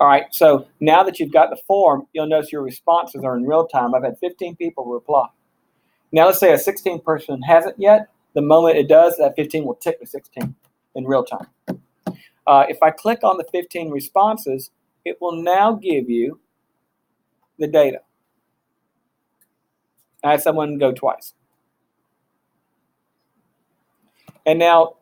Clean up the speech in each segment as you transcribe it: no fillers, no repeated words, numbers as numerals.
All right, so now that you've got the form, you'll notice your responses are in real time. I've had 15 people reply. Now let's say a 16th person hasn't yet. The moment it does, that 15 will tick to 16 in real time. If I click on the 15 responses, it will now give you the data. I had someone go twice. And now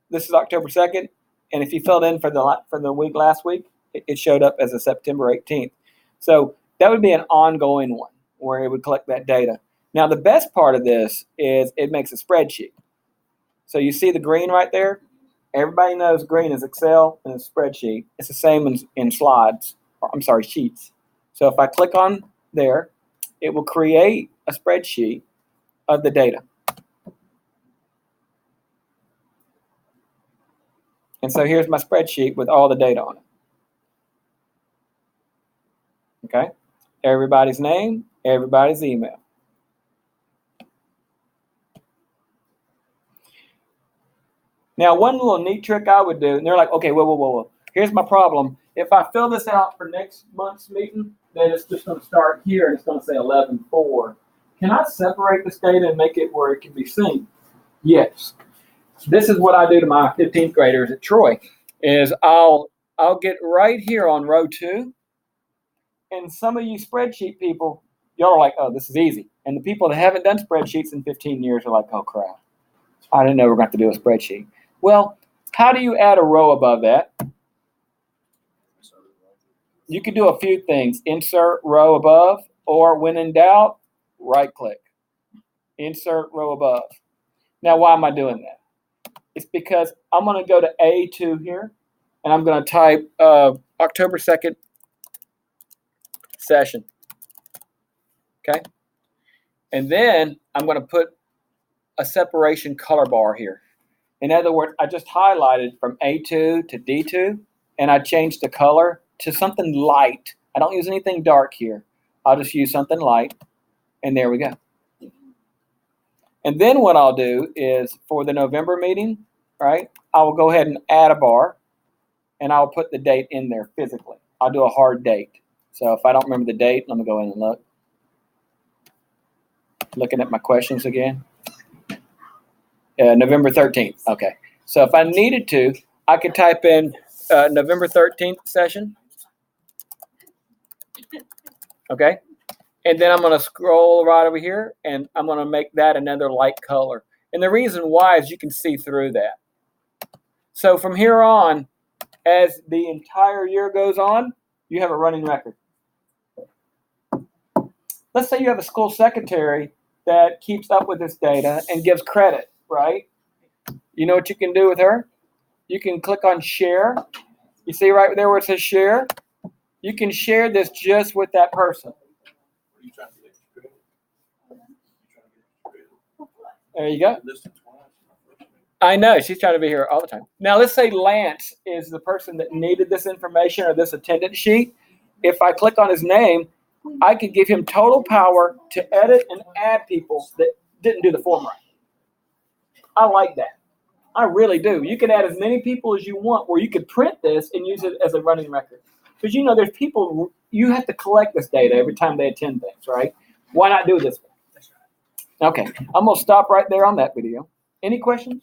this is October 2nd, and if you filled in for the week last week, it showed up as a September 18th. So that would be an ongoing one where it would collect that data. Now the best part of this is it makes a spreadsheet. So you see the green right there? Everybody knows green is Excel and a spreadsheet. It's the same in sheets. So if I click on there, it will create a spreadsheet of the data. And so here's my spreadsheet with all the data on it. Okay? Everybody's name, everybody's email. Now, one little neat trick I would do, and they're like, okay, whoa. Here's my problem. If I fill this out for next month's meeting, then it's just going to start here, and it's going to say 11-4. Can I separate this data and make it where it can be seen? Yes. This is what I do to my 15th graders at Troy, is I'll get right here on row 2, and some of you spreadsheet people, y'all are like, oh, this is easy. And the people that haven't done spreadsheets in 15 years are like, oh, crap. I didn't know we were going to have to do a spreadsheet. Well, how do you add a row above that? You can do a few things. Insert row above, or when in doubt, right click. Insert row above. Now, why am I doing that? It's because I'm going to go to A2 here, and I'm going to type October 2nd session. Okay? And then I'm going to put a separation color bar here. In other words, I just highlighted from A2 to D2, and I changed the color to something light. I don't use anything dark here. I'll just use something light, and there we go. And then what I'll do is for the November meeting, right, I will go ahead and add a bar, and I'll put the date in there physically. I'll do a hard date. So if I don't remember the date, let me go in and look. Looking at my questions again. November 13th. Okay. So if I needed to, I could type in November 13th session. Okay. And then I'm going to scroll right over here, and I'm going to make that another light color. And the reason why is you can see through that. So from here on, as the entire year goes on, you have a running record. Let's say you have a school secretary that keeps up with this data and gives credit, right? You know what you can do with her? You can click on share. You see right there where it says share? You can share this just with that person. There you go. I know, she's trying to be here all the time. Now let's say Lance is the person that needed this information or this attendance sheet. If I click on his name, I could give him total power to edit and add people that didn't do the form right. I like that. I really do. You can add as many people as you want, or you could print this and use it as a running record. Because you know there's people, you have to collect this data every time they attend things, right? Why not do this? Okay, I'm going to stop right there on that video. Any questions?